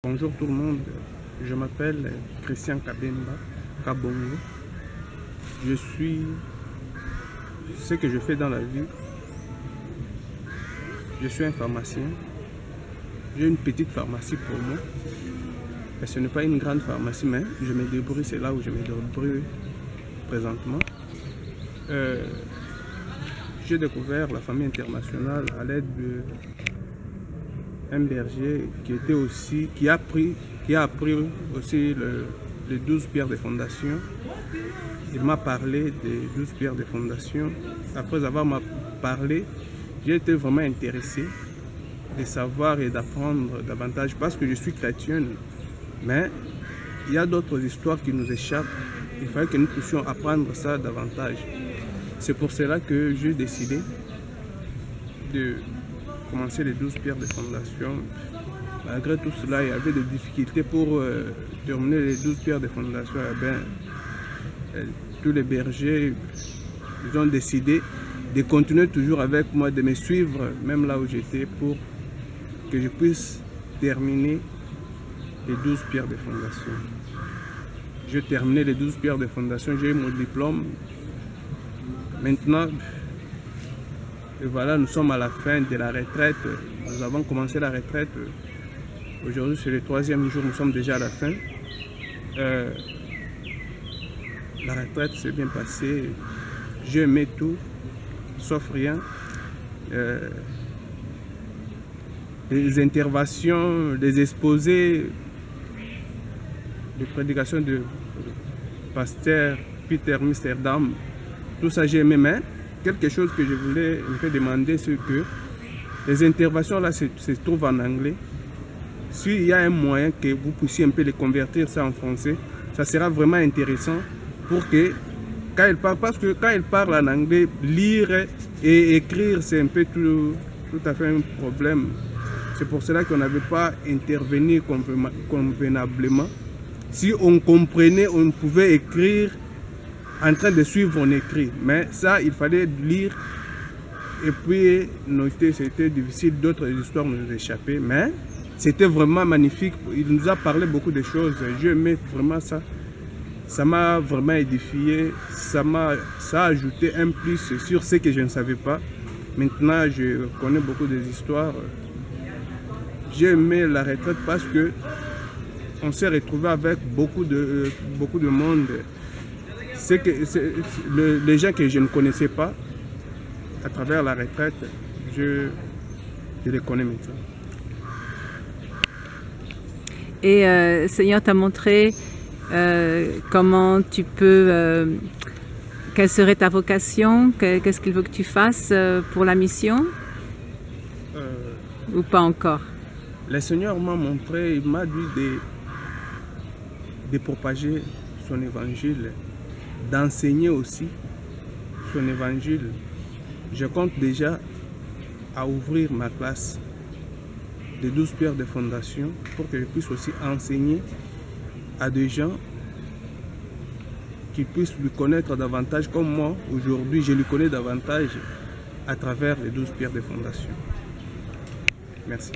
Bonjour tout le monde, je m'appelle Christian Kabemba Kabongo. Ce que je fais dans la vie, je suis un pharmacien. J'ai une petite pharmacie pour moi. Et ce n'est pas une grande pharmacie, mais je me débrouille, c'est là où je me débrouille présentement. J'ai découvert la famille internationale à l'aide d'un berger qui a appris aussi les 12 pierres de fondation. Il m'a parlé des 12 pierres de fondation. Après avoir parlé, j'ai été vraiment intéressé de savoir et d'apprendre davantage parce que je suis chrétienne. Mais il y a d'autres histoires qui nous échappent. Il fallait que nous puissions apprendre ça davantage. C'est pour cela que j'ai décidé de commencer les 12 pierres de fondation. Malgré tout cela, il y avait des difficultés pour terminer les 12 pierres de fondation. Tous les bergers, ils ont décidé de continuer toujours avec moi, de me suivre même là où j'étais pour que je puisse terminer les 12 pierres de fondation. J'ai terminé les 12 pierres de fondation, j'ai eu mon diplôme. Maintenant, et voilà, nous sommes à la fin de la retraite. Nous avons commencé la retraite. Aujourd'hui, c'est le 3e jour, nous sommes déjà à la fin. La retraite s'est bien passée. J'ai aimé tout, sauf rien. Les interventions, les exposés, les prédications de pasteur Peter Amsterdam, tout ça j'ai aimé, mais quelque chose que je voulais un peu demander, c'est que les interventions là se trouvent en anglais. S'il y a un moyen que vous puissiez un peu les convertir ça en français, ça sera vraiment intéressant pour que quand il parle, parce que quand il parle en anglais, lire et écrire c'est un peu tout à fait un problème. C'est pour cela qu'on n'avait pas intervenu convenablement. Si on comprenait, on pouvait écrire. En train de suivre, on écrit. Mais ça, il fallait lire et puis noter. C'était difficile. D'autres histoires nous échappaient. Mais c'était vraiment magnifique. Il nous a parlé beaucoup de choses. J'ai aimé vraiment ça. Ça m'a vraiment édifié. Ça a ajouté un plus sur ce que je ne savais pas. Maintenant, je connais beaucoup des histoires. J'ai aimé la retraite parce que on s'est retrouvé avec beaucoup de monde. Les gens que je ne connaissais pas, à travers la retraite, je les connais maintenant. Et Seigneur t'a montré comment tu peux, quelle serait ta vocation, qu'est-ce qu'il veut que tu fasses pour la mission ou pas encore? Le Seigneur m'a montré, il m'a dit de propager son évangile, d'enseigner aussi son évangile. Je compte déjà à ouvrir ma classe de 12 pierres de fondation pour que je puisse aussi enseigner à des gens qui puissent lui connaître davantage comme moi. Aujourd'hui, je lui connais davantage à travers les 12 pierres de fondation. Merci.